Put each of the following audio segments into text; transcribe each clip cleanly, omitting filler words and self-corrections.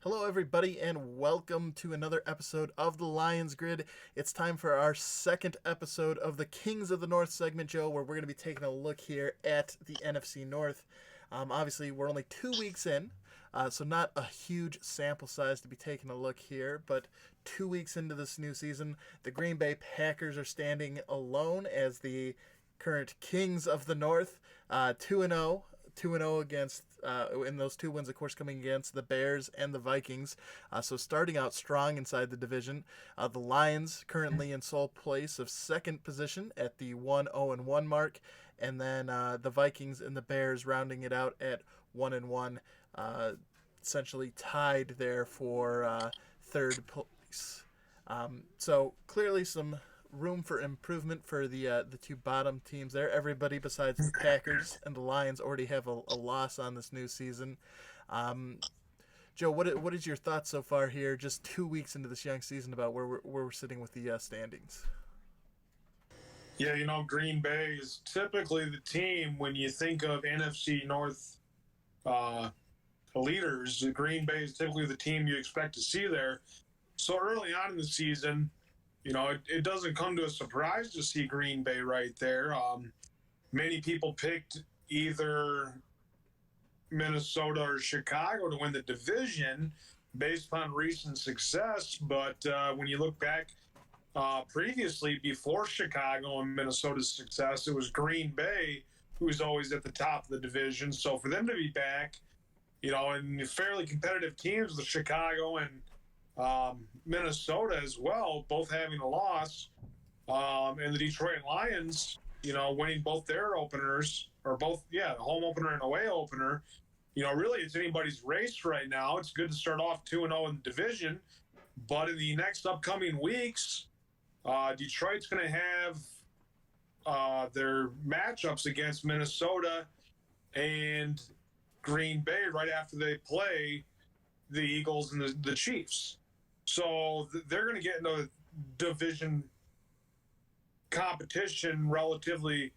Hello, everybody, and welcome to another episode of the Lions Grid. It's time for our second episode of the Kings of the North segment, Joe, where we're going to be taking a look here at the NFC North. Obviously, we're only 2 weeks in, so not a huge sample size to be taking a look here, but 2 weeks into this new season, the Green Bay Packers are standing alone as the current Kings of the North, 2-0. 2-0 against, in those two wins, of course, coming against the Bears and the Vikings. So starting out strong inside the division. The Lions currently in sole place of second position at the 1-0-1 mark. And then the Vikings and the Bears rounding it out at 1-1, essentially tied there for third place. So clearly some room for improvement for the two bottom teams there. Everybody besides the Packers and the Lions already have a loss on this new season. Joe, what is your thoughts so far here, just 2 weeks into this young season, about where we're sitting with the standings? Yeah, Green Bay is typically the team when you think of NFC North leaders. Green Bay is typically the team you expect to see there. So early on in the season, it doesn't come to a surprise to see Green Bay right there. Many people picked either Minnesota or Chicago to win the division based upon recent success. But when you look back previously, before Chicago and Minnesota's success, it was Green Bay who was always at the top of the division. So for them to be back, in fairly competitive teams with Chicago and Minnesota as well, both having a loss, and the Detroit Lions, winning both their openers, or both, the home opener and away opener. Really it's anybody's race right now. It's good to start off 2-0 in the division, but in the next upcoming weeks, Detroit's going to have their matchups against Minnesota and Green Bay right after they play the Eagles and the Chiefs. So they're going to get into division competition relatively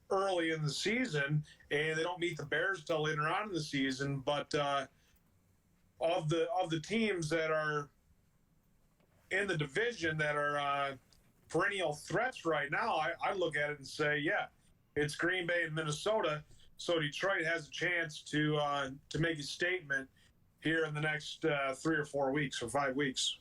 early in the season, and they don't meet the Bears till later on in the season. But of the teams that are in the division that are perennial threats right now, I look at it and say, it's Green Bay and Minnesota. So Detroit has a chance to make a statement here in the next 3 or 4 weeks or 5 weeks.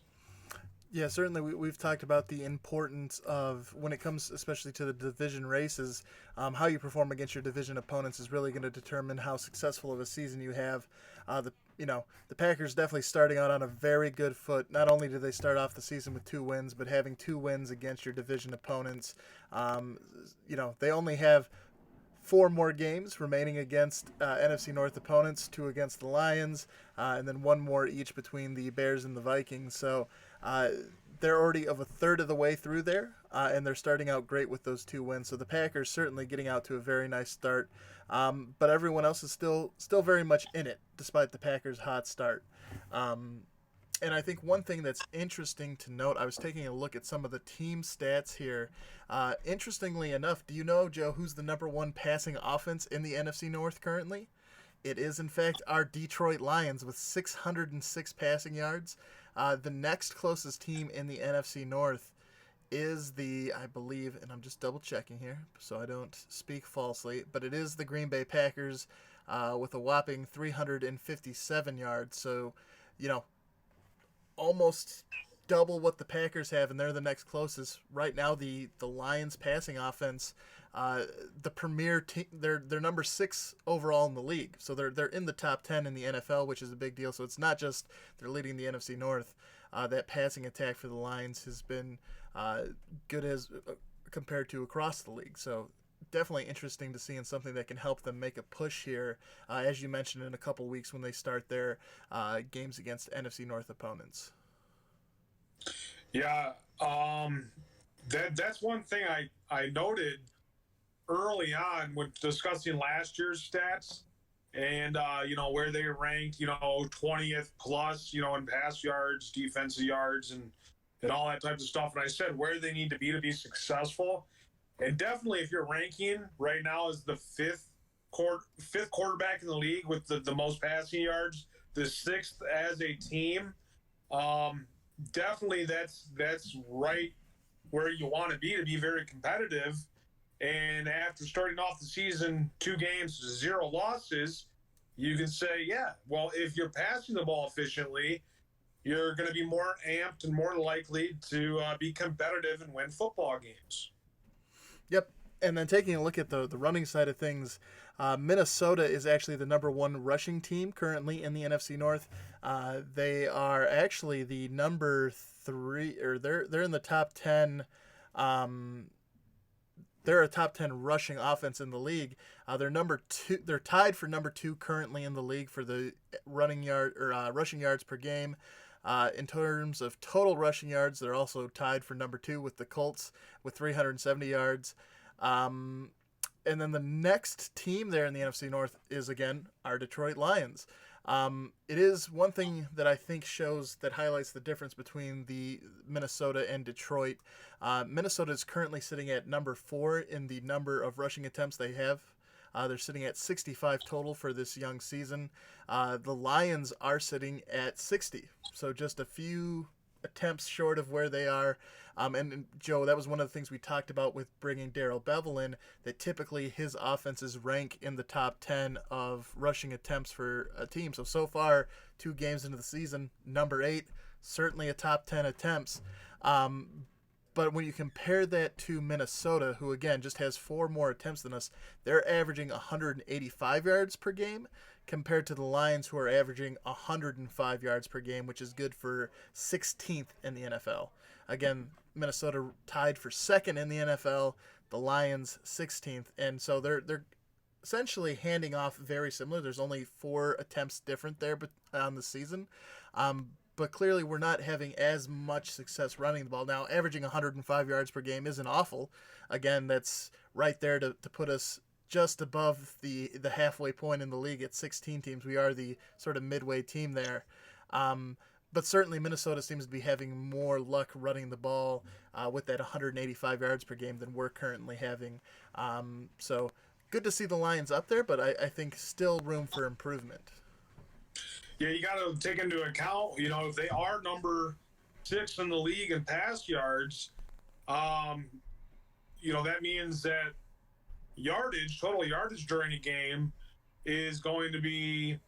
Yeah, certainly we've talked about the importance of, when it comes especially to the division races, how you perform against your division opponents is really going to determine how successful of a season you have. The Packers definitely starting out on a very good foot. Not only did they start off the season with 2 wins, but having 2 wins against your division opponents. They only have 4 more games remaining against NFC North opponents, 2 against the Lions, and then 1 more each between the Bears and the Vikings. So they're already of a third of the way through there, and they're starting out great with those 2 wins. So the Packers certainly getting out to a very nice start, but everyone else is still very much in it, despite the Packers' hot start. And I think one thing that's interesting to note, I was taking a look at some of the team stats here. Interestingly enough, do you know, Joe, who's the number 1 passing offense in the NFC North currently? It is, in fact, our Detroit Lions with 606 passing yards. The next closest team in the NFC North is I believe, and I'm just double checking here so I don't speak falsely, but it is the Green Bay Packers with a whopping 357 yards. So, almost double what the Packers have, and they're the next closest. Right now, the Lions passing offense, the premier team, they're number 6 overall in the league. So they're in the top 10 in the NFL, which is a big deal. So it's not just they're leading the NFC North. That passing attack for the Lions has been good as compared to across the league. So definitely interesting to see, and something that can help them make a push here, as you mentioned, in a couple weeks when they start their games against NFC North opponents. Yeah, that's one thing I noted early on when discussing last year's stats, and where they ranked, 20th plus, in pass yards, defensive yards, and all that type of stuff. And I said where they need to be successful. And definitely, if you're ranking right now as the fifth quarterback in the league with the most passing yards, the 6th as a team. Um, Definitely, that's right where you want to be very competitive. And after starting off the season 2 games, 0 losses, you can say, yeah, well, if you're passing the ball efficiently, you're going to be more amped and more likely to be competitive and win football games. Yep. And then taking a look at the running side of things, Minnesota is actually the number one rushing team currently in the NFC North. They are actually the number three, or they're in the top 10. Um, they're a top 10 rushing offense in the league. They're number two. They're tied for number two currently in the league for the rushing yards per game. In terms of total rushing yards, they're also tied for number two with the Colts with 370 yards. Um, and then the next team there in the NFC North is again our Detroit Lions. It is one thing that I think highlights the difference between the Minnesota and Detroit. Minnesota is currently sitting at number 4 in the number of rushing attempts they have. They're sitting at 65 total for this young season. The Lions are sitting at 60, so just a few attempts short of where they are. And Joe, that was one of the things we talked about with bringing Darrell Bevel in, that typically his offenses rank in the top 10 of rushing attempts for a team. So far, 2 games into the season, number 8, certainly a top 10 attempts. But when you compare that to Minnesota, who again just has 4 more attempts than us, they're averaging 185 yards per game compared to the Lions, who are averaging 105 yards per game, which is good for 16th in the NFL. Again, Minnesota tied for 2nd in the NFL, the Lions 16th, and so they're essentially handing off very similar. There's only 4 attempts different there on the season. But clearly we're not having as much success running the ball. Now, averaging 105 yards per game isn't awful. Again, that's right there to put us just above the halfway point in the league at 16 teams. We are the sort of midway team there. But certainly Minnesota seems to be having more luck running the ball with that 185 yards per game than we're currently having. So good to see the Lions up there, but I think still room for improvement. Yeah, you got to take into account, if they are number 6 in the league in pass yards, that means that total yardage during a game is going to be,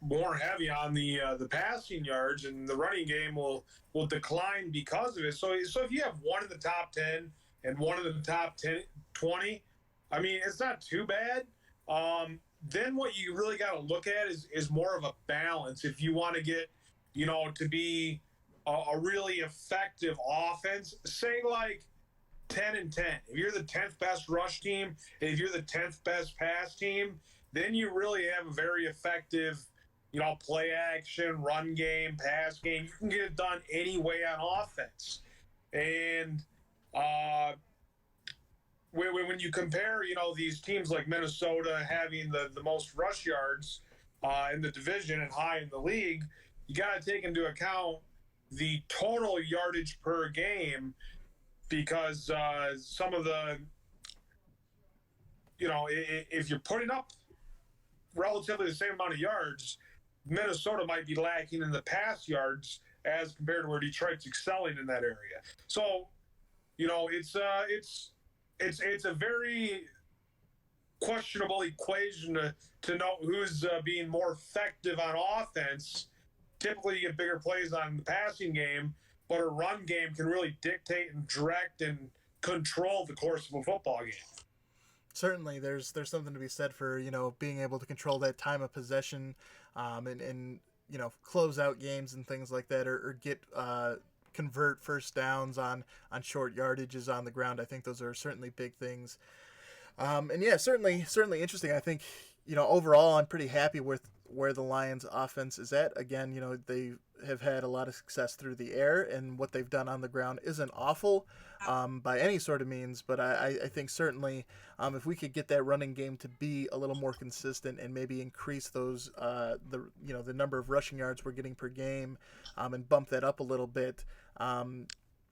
more heavy on the passing yards, and the running game will decline because of it. So if you have one in the top 10 and one in the top 20, I mean, it's not too bad. Then what you really got to look at is more of a balance. If you want to get, to be a really effective offense, say like 10 and 10. If you're the 10th best rush team, if you're the 10th best pass team, then you really have a very effective, play action, run game, pass game. You can get it done any way on offense. And when you compare, these teams like Minnesota having the most rush yards in the division and high in the league, you got to take into account the total yardage per game, because some of the, if you're putting up relatively the same amount of yards, Minnesota might be lacking in the pass yards as compared to where Detroit's excelling in that area. So, it's a very questionable equation to know who's being more effective on offense. Typically, you get bigger plays on the passing game, but a run game can really dictate and direct and control the course of a football game. Certainly, there's something to be said for being able to control that time of possession, and close out games and things like that, or get convert first downs on short yardages on the ground. I think those are certainly big things. And yeah, certainly interesting. I think overall I'm pretty happy with where the Lions offense is at. Again, they have had a lot of success through the air, and what they've done on the ground isn't awful by any sort of means, but I think certainly if we could get that running game to be a little more consistent and maybe increase those the number of rushing yards we're getting per game, and bump that up a little bit,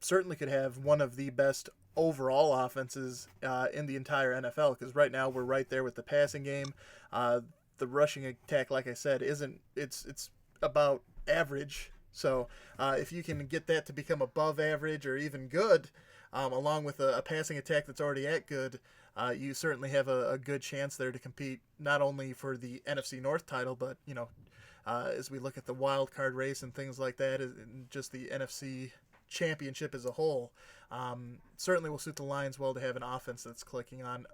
certainly could have one of the best overall offenses in the entire NFL, because right now we're right there with the passing game. the rushing attack, like I said, isn't it's about average. So if you can get that to become above average or even good, along with a passing attack that's already at good, you certainly have a good chance there to compete not only for the NFC North title, but as we look at the wild card race and things like that, and just the NFC championship as a whole, certainly will suit the Lions well to have an offense that's clicking on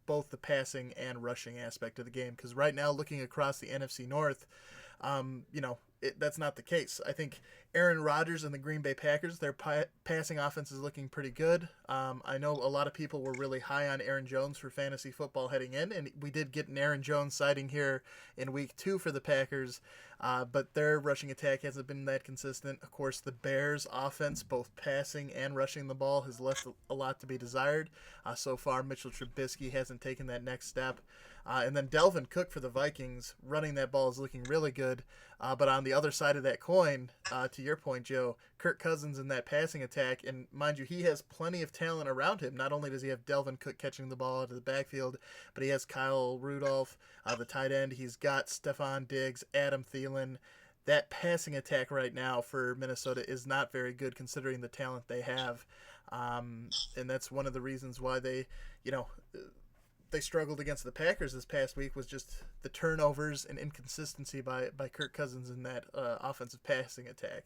both the passing and rushing aspect of the game. Because right now, looking across the NFC North, that's not the case. I think Aaron Rodgers and the Green Bay Packers, their passing offense is looking pretty good. I know a lot of people were really high on Aaron Jones for fantasy football heading in, and we did get an Aaron Jones sighting here in week 2 for the Packers, but their rushing attack hasn't been that consistent. Of course, the Bears' offense, both passing and rushing the ball, has left a lot to be desired. So far, Mitchell Trubisky hasn't taken that next step. And then Delvin Cook for the Vikings, running that ball is looking really good. But on the other side of that coin, to your point, Joe, Kirk Cousins in that passing attack, and mind you, he has plenty of talent around him. Not only does he have Delvin Cook catching the ball out of the backfield, but he has Kyle Rudolph, the tight end. He's got Stephon Diggs, Adam Thielen. That passing attack right now for Minnesota is not very good considering the talent they have. And that's one of the reasons why they struggled against the Packers this past week, was just the turnovers and inconsistency by Kirk Cousins in that offensive passing attack.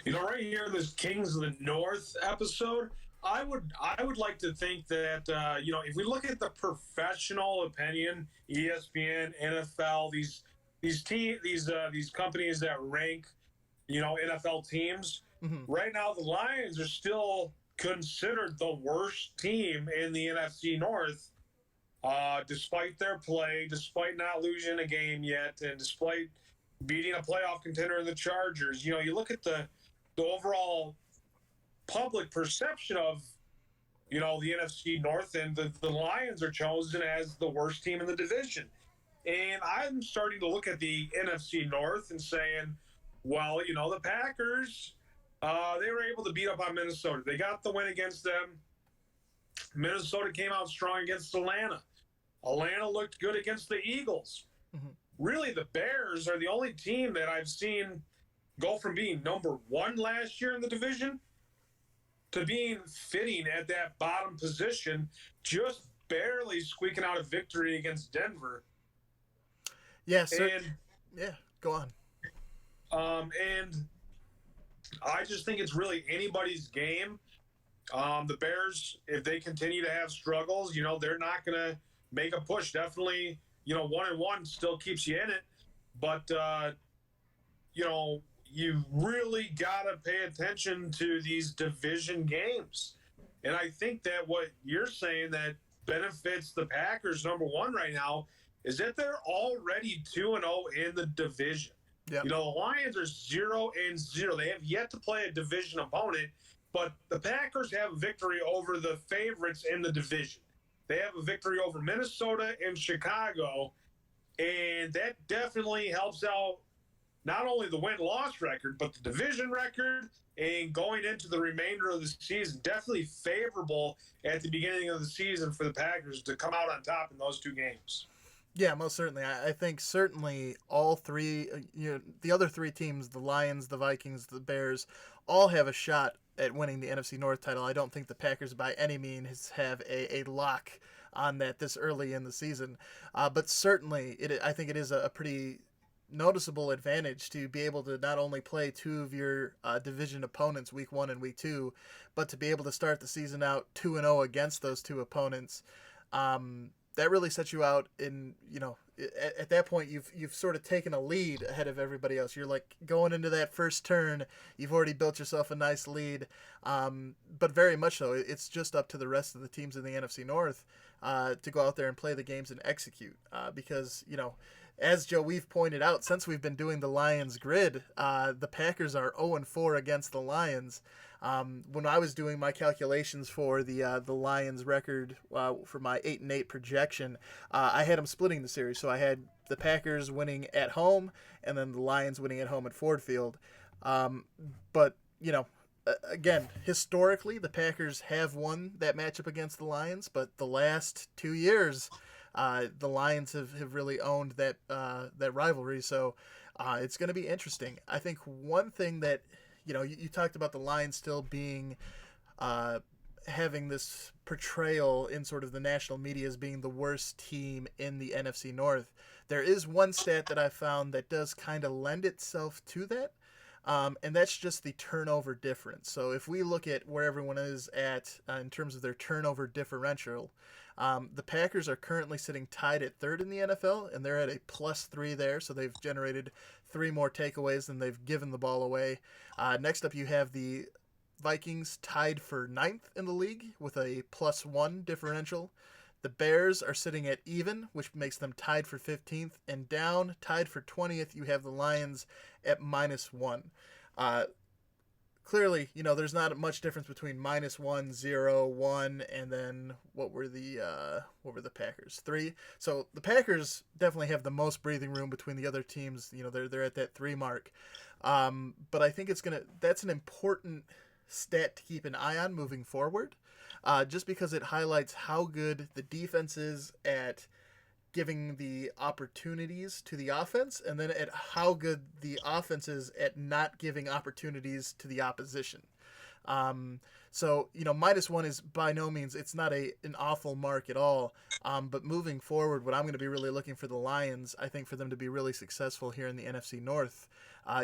Right here, this Kings of the North episode, I would like to think that if we look at the professional opinion, ESPN, NFL, these companies that rank NFL teams, right now the Lions are still considered the worst team in the NFC North. Despite their play, despite not losing a game yet, and despite beating a playoff contender in the Chargers, you look at the overall public perception of, the NFC North, and the Lions are chosen as the worst team in the division. And I'm starting to look at the NFC North and saying, well, the Packers, they were able to beat up on Minnesota. They got the win against them. Minnesota came out strong against Atlanta. Atlanta looked good against the Eagles. Mm-hmm. Really, the Bears are the only team that I've seen go from being number 1 last year in the division to being fitting at that bottom position, just barely squeaking out a victory against Denver. Yeah, go on. And I just think it's really anybody's game. The Bears, if they continue to have struggles, they're not going to make a push. Definitely, 1-1 still keeps you in it. But, you really got to pay attention to these division games. And I think that what you're saying that benefits the Packers, number 1 right now, is that they're already 2-0 in the division. Yep. The Lions are 0-0. They have yet to play a division opponent, but the Packers have a victory over the favorites in the division. They have a victory over Minnesota and Chicago, and that definitely helps out not only the win-loss record, but the division record, and going into the remainder of the season, definitely favorable at the beginning of the season for the Packers to come out on top in those 2 games. Yeah, most certainly. I think certainly all 3, the other 3 teams, the Lions, the Vikings, the Bears, all have a shot at winning the NFC North title. I don't think the Packers by any means have a lock on that this early in the season. But certainly, I think it is a pretty noticeable advantage to be able to not only play 2 of your division opponents week 1 and week 2, but to be able to start the season out 2-0 against those 2 opponents. That really sets you out in, at that point you've sort of taken a lead ahead of everybody else. You're like going into that first turn, you've already built yourself a nice lead. But very much so, it's just up to the rest of the teams in the NFC North to go out there and play the games and execute. Because, as Joe, we've pointed out, since we've been doing the Lions grid, the Packers are 0-4 against the Lions. When I was doing my calculations for the Lions record for my 8-8 projection, I had them splitting the series. So I had the Packers winning at home and then the Lions winning at home at Ford Field. But, again, historically, the Packers have won that matchup against the Lions, but the last 2 years, The Lions have really owned that rivalry, so it's going to be interesting. I think one thing that you talked about the Lions still being uh, having this portrayal in sort of the national media as being the worst team in the NFC North. There is one stat that I found that does kind of lend itself to that, and that's just the turnover difference. So if we look at where everyone is at in terms of their turnover differential, the Packers are currently sitting tied at third in the NFL, and they're at a +3 there, so they've generated 3 more takeaways than they've given the ball away. Next up, you have the Vikings tied for ninth in the league with a +1 differential. The Bears are sitting at even, which makes them tied for 15th. And down, tied for 20th, you have the Lions at -1. Uh, Clearly, there's not much difference between -1, 0, 1, and then what were the Packers? 3. So the Packers definitely have the most breathing room between the other teams. They're at that 3 mark. But I think that's an important stat to keep an eye on moving forward, just because it highlights how good the defense is at giving the opportunities to the offense, and then at how good the offense is at not giving opportunities to the opposition. So -1 is by no means, it's not an awful mark at all. But moving forward, what I'm going to be really looking for the Lions, I think for them to be really successful here in the NFC North,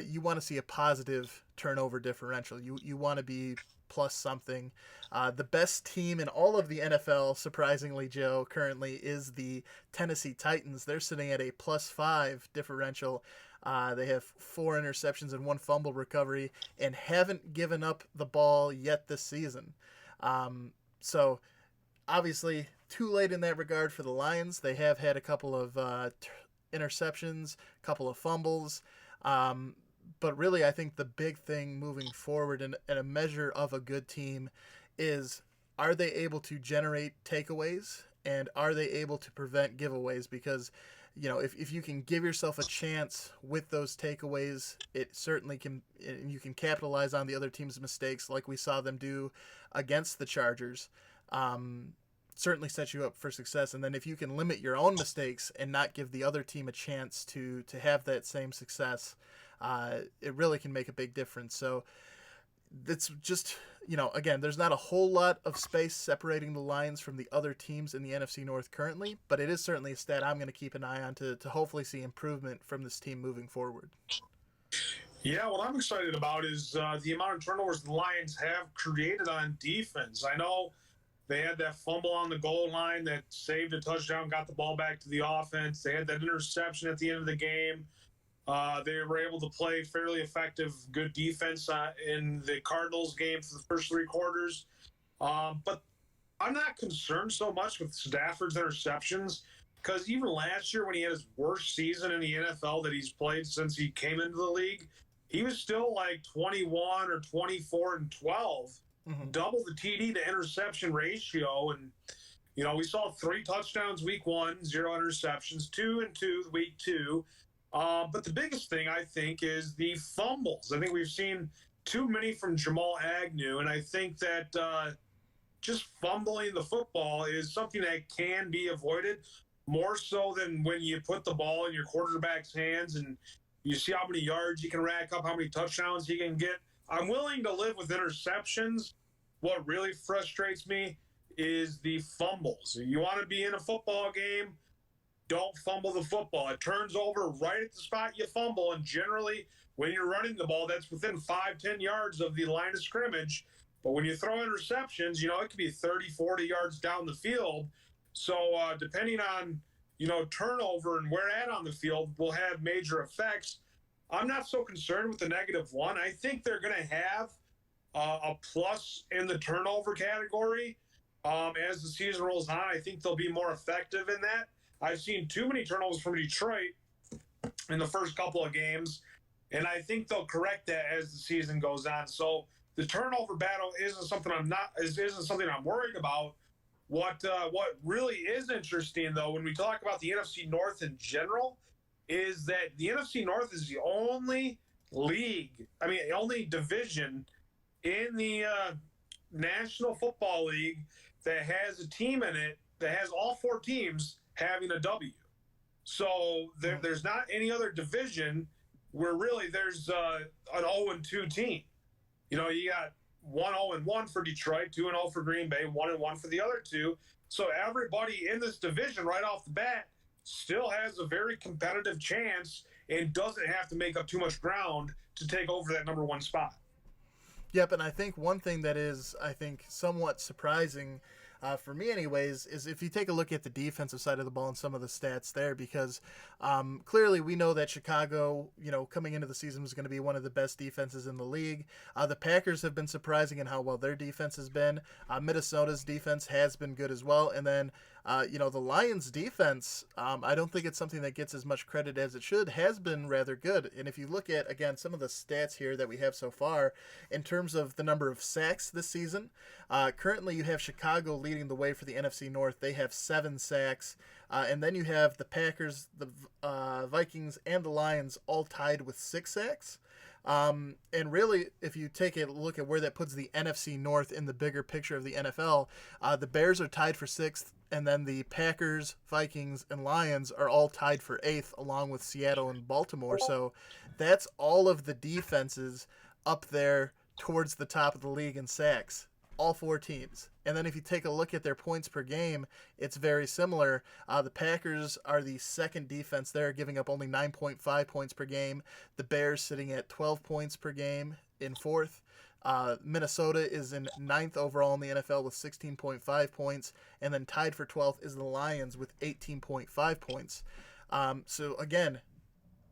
you want to see a positive turnover differential. You want to be plus something. The best team in all of the NFL, surprisingly, Joe, currently is the Tennessee Titans. They're sitting at a +5 differential. They have 4 interceptions and 1 fumble recovery and haven't given up the ball yet this season. So obviously too late in that regard for the Lions. They have had a couple of interceptions, a couple of fumbles. But really, I think the big thing moving forward and a measure of a good team is, are they able to generate takeaways and are they able to prevent giveaways? Because if you can give yourself a chance with those takeaways, it certainly can, and you can capitalize on the other team's mistakes like we saw them do against the Chargers. Certainly set you up for success. And then if you can limit your own mistakes and not give the other team a chance to have that same success, it really can make a big difference. So it's just, again, there's not a whole lot of space separating the Lions from the other teams in the NFC North currently, but it is certainly a stat I'm going to keep an eye on to hopefully see improvement from this team moving forward. Yeah, what I'm excited about is the amount of turnovers the Lions have created on defense. I know they had that fumble on the goal line that saved a touchdown, got the ball back to the offense. They had that interception at the end of the game. They were able to play fairly effective, good defense in the Cardinals game for the first 3 quarters. But I'm not concerned so much with Stafford's interceptions, because even last year when he had his worst season in the NFL that he's played since he came into the league, he was still like 21 or 24 and 12, double the TD to interception ratio. And, we saw 3 touchdowns week 1, 0 interceptions, 2 and 2 week 2. But the biggest thing, I think, is the fumbles. I think we've seen too many from Jamal Agnew, and I think that just fumbling the football is something that can be avoided more so than when you put the ball in your quarterback's hands and you see how many yards you can rack up, how many touchdowns he can get. I'm willing to live with interceptions. What really frustrates me is the fumbles. You want to be in a football game, don't fumble the football. It turns over right at the spot you fumble, and generally when you're running the ball, that's within 5-10 yards of the line of scrimmage. But when you throw interceptions, it could be 30-40 yards down the field. So depending on turnover and where at on the field will have major effects. I'm not so concerned with the -1. I think they're going to have a plus in the turnover category as the season rolls on. I think they'll be more effective in that. I've seen too many turnovers from Detroit in the first couple of games, and I think they'll correct that as the season goes on. So the turnover battle isn't something I'm worried about. What really is interesting, though, when we talk about the NFC North in general, is that the NFC North is the only only division in the National Football League that has a team in it that has all 4 teams having a W. So there's not any other division where really there's an 0-2 team. You know, you got 1-0-1 for Detroit, 2-0 for Green Bay, 1-1 for the other two. So everybody in this division right off the bat still has a very competitive chance and doesn't have to make up too much ground to take over that number one spot. Yep, and I think one thing that is, I think, somewhat surprising, for me anyways, is if you take a look at the defensive side of the ball and some of the stats there, because clearly we know that Chicago, coming into the season was going to be one of the best defenses in the league. The Packers have been surprising in how well their defense has been. Minnesota's defense has been good as well, and then the Lions' defense, I don't think it's something that gets as much credit as it should, has been rather good. And if you look at, again, some of the stats here that we have so far, in terms of the number of sacks this season, currently you have Chicago leading the way for the NFC North. They have 7 sacks. And then you have the Packers, the Vikings, and the Lions all tied with 6 sacks. And really, if you take a look at where that puts the NFC North in the bigger picture of the NFL, the Bears are tied for 6th, and then the Packers, Vikings, and Lions are all tied for 8th, along with Seattle and Baltimore. So that's all of the defenses up there towards the top of the league in sacks, all 4 teams. And then if you take a look at their points per game, it's very similar. The Packers are the second defense there, giving up only 9.5 points per game. The Bears sitting at 12 points per game in 4th. Minnesota is in 9th overall in the NFL with 16.5 points. And then tied for 12th is the Lions with 18.5 points. So again,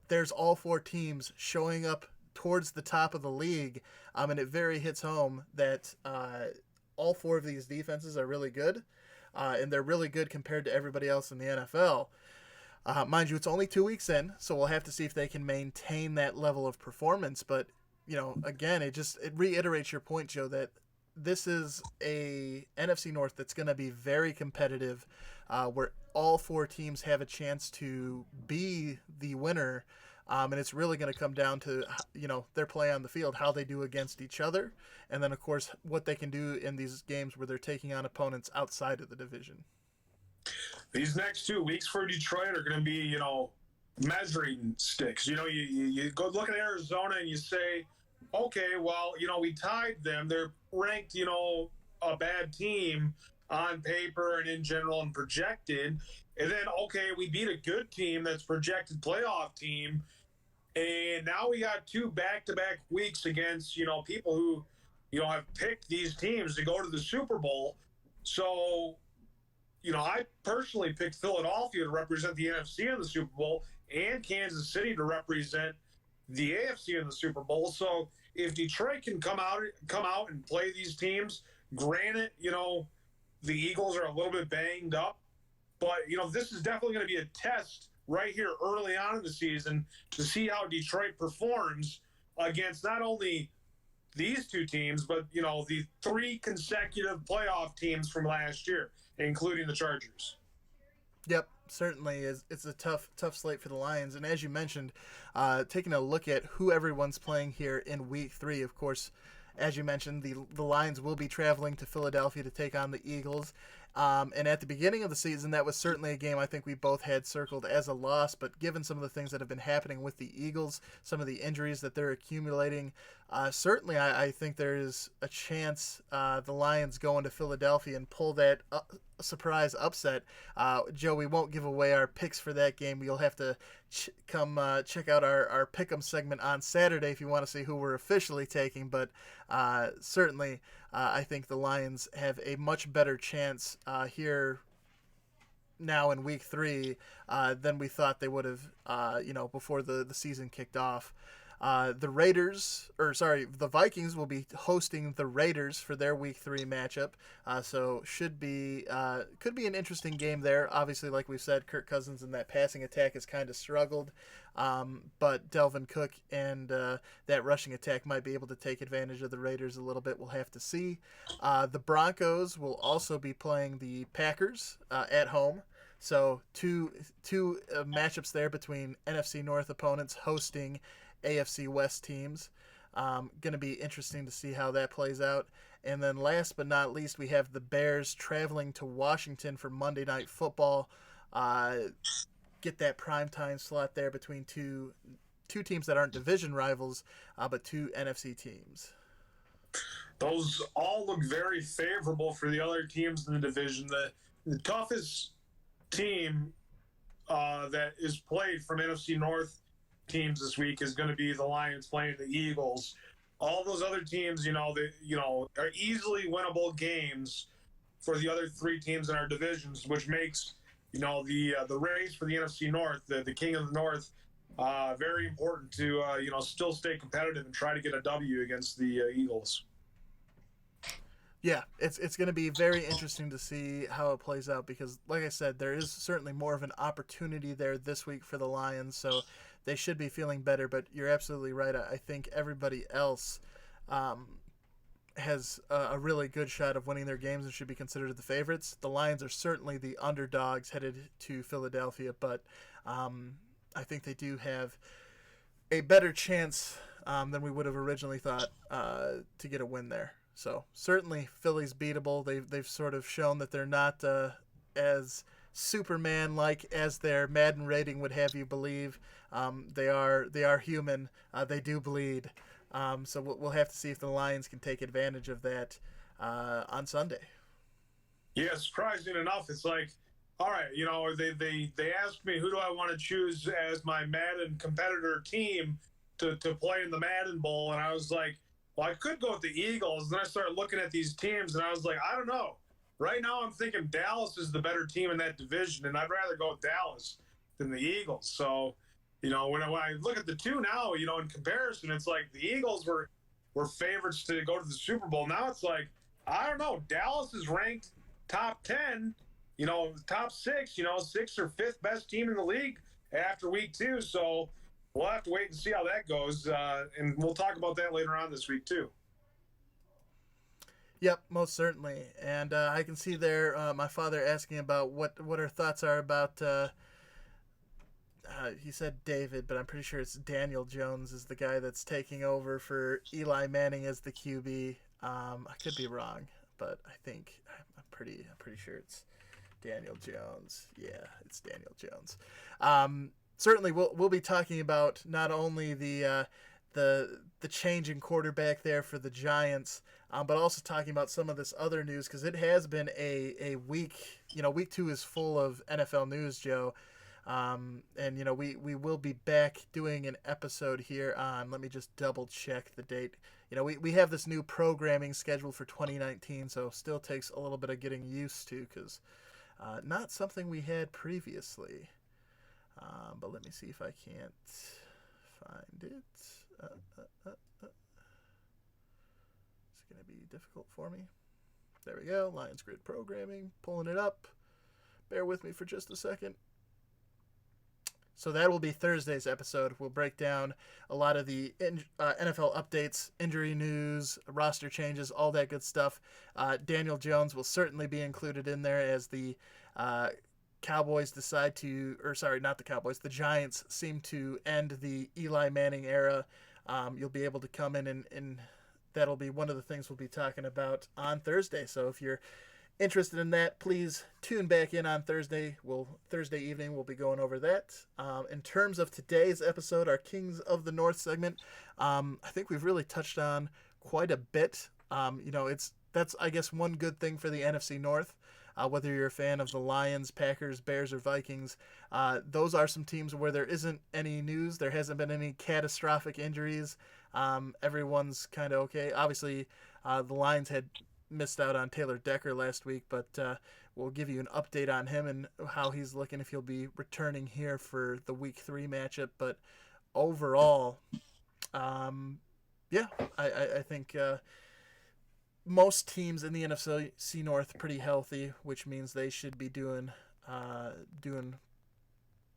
there's all 4 teams showing up towards the top of the league. And it very hits home that all 4 of these defenses are really good, and they're really good compared to everybody else in the NFL. Mind you, it's only 2 weeks in, so we'll have to see if they can maintain that level of performance. But, again, it reiterates your point, Joe, that this is a NFC North that's going to be very competitive, where all 4 teams have a chance to be the winner. And it's really going to come down to, their play on the field, how they do against each other, and then, of course, what they can do in these games where they're taking on opponents outside of the division. These next 2 weeks for Detroit are going to be, measuring sticks. You go look at Arizona and you say, okay, well, we tied them. They're ranked, a bad team on paper and in general and projected. And then, okay, we beat a good team that's projected playoff team. And now we got 2 back-to-back weeks against, people who, have picked these teams to go to the Super Bowl. So, I personally picked Philadelphia to represent the NFC in the Super Bowl and Kansas City to represent the AFC in the Super Bowl. So if Detroit can come out and play these teams, granted, the Eagles are a little bit banged up, but, this is definitely going to be a test right here early on in the season to see how Detroit performs against not only these 2 teams, but, the 3 consecutive playoff teams from last year, including the Chargers. Yep, certainly is. It's a tough slate for the Lions. And as you mentioned, taking a look at who everyone's playing here in Week 3, of course, as you mentioned, the Lions will be traveling to Philadelphia to take on the Eagles. And at the beginning of the season, that was certainly a game I think we both had circled as a loss. But given some of the things that have been happening with the Eagles, some of the injuries that they're accumulating, certainly I think there is a chance the Lions go into Philadelphia and pull that surprise upset. Joe, we won't give away our picks for that game. You'll have to come check out our pick'em segment on Saturday if you want to see who we're officially taking. But certainly, I think the Lions have a much better chance here now in Week 3 than we thought they would have, before the season kicked off. The Vikings will be hosting the Raiders for their Week 3 matchup. So could be an interesting game there. Obviously, like we've said, Kirk Cousins in that passing attack has kind of struggled. But Delvin Cook and that rushing attack might be able to take advantage of the Raiders a little bit. We'll have to see. The Broncos will also be playing the Packers at home. So two matchups there between NFC North opponents hosting AFC West teams. Going to be interesting to see how that plays out. And then last but not least, we have the Bears traveling to Washington for Monday Night Football. uh, get that prime time slot there between two teams that aren't division rivals, but two NFC teams. Those all look very favorable for the other teams in the division. The toughest team that is played from NFC North teams this week is going to be the Lions playing the Eagles. All those other teams, are easily winnable games for the other three teams in our divisions, which makes the race for the NFC North, the King of the North, very important to still stay competitive and try to get a W against the Eagles. Yeah, it's going to be very interesting to see how it plays out because, like I said, there is certainly more of an opportunity there this week for the Lions, so they should be feeling better. But you're absolutely right. I think everybody else has a really good shot of winning their games and should be considered the favorites. The Lions are certainly the underdogs headed to Philadelphia, but I think they do have a better chance than we would have originally thought to get a win there. So certainly Philly's beatable. They've sort of shown that they're not as Superman like as their Madden rating would have you believe. They are human. They do bleed. So we'll have to see if the Lions can take advantage of that on Sunday. Yeah, surprising enough, it's like, all right, they asked me who do I want to choose as my Madden competitor team to play in the Madden Bowl, and I was like, well, I could go with the Eagles. And then I started looking at these teams, and I was like, I don't know. Right now, I'm thinking Dallas is the better team in that division, and I'd rather go with Dallas than the Eagles. So, when I look at the two now, in comparison, it's like the Eagles were favorites to go to the Super Bowl. Now it's like, I don't know. Dallas is ranked top 10, top 6, 6th or 5th best team in the league after week 2. So, we'll have to wait and see how that goes, and we'll talk about that later on this week too. Yep, most certainly. And I can see there my father asking about what our thoughts are about. He said David, but I'm pretty sure it's Daniel Jones is the guy that's taking over for Eli Manning as the QB. I could be wrong, but I think I'm pretty sure it's Daniel Jones. Yeah, it's Daniel Jones. Certainly, we'll be talking about not only the change in quarterback there for the Giants, but also talking about some of this other news because it has been a week. Week 2 is full of NFL news, Joe. And we will be back doing an episode here on. Let me just double check the date. We have this new programming scheduled for 2019, so still takes a little bit of getting used to because not something we had previously. But let me see if I can't find it. It's going to be difficult for me. There we go. Lions Grid Programming. Pulling it up. Bear with me for just a second. So that will be Thursday's episode. We'll break down a lot of the NFL updates, injury news, roster changes, all that good stuff. Daniel Jones will certainly be included in there as the Cowboys decide to, or sorry, not the Cowboys, the Giants seem to end the Eli Manning era. You'll be able to come in and that'll be one of the things we'll be talking about on Thursday. So if you're interested in that, please tune back in on Thursday. Thursday evening, we'll be going over that. In terms of today's episode, our Kings of the North segment, I think we've really touched on quite a bit. That's, I guess, one good thing for the NFC North. Whether you're a fan of the Lions, Packers, Bears, or Vikings, those are some teams where there isn't any news. There hasn't been any catastrophic injuries. Everyone's kind of okay. Obviously, the Lions had missed out on Taylor Decker last week, but we'll give you an update on him and how he's looking if he'll be returning here for the Week 3 matchup. But overall, I think most teams in the NFC North pretty healthy, which means they should be doing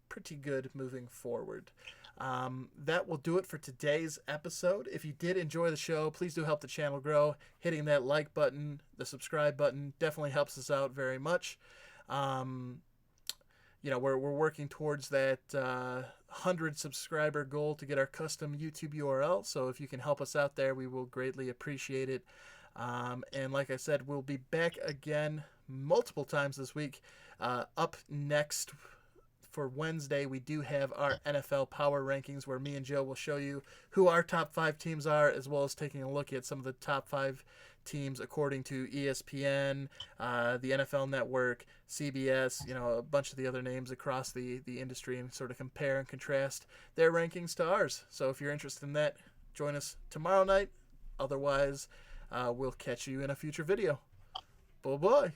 pretty good moving forward. That will do it for today's episode. If you did enjoy the show, please do help the channel grow. Hitting that like button, the subscribe button definitely helps us out very much. We're working towards that 100 subscriber goal to get our custom YouTube URL. So if you can help us out there, we will greatly appreciate it. And like I said, we'll be back again multiple times this week. Up next for Wednesday, we do have our NFL Power Rankings, where me and Joe will show you who our top 5 teams are, as well as taking a look at some of the top 5 teams according to ESPN, the NFL Network, CBS, a bunch of the other names across the industry, and sort of compare and contrast their rankings to ours. So if you're interested in that, join us tomorrow night. Otherwise, we'll catch you in a future video. Bye-bye.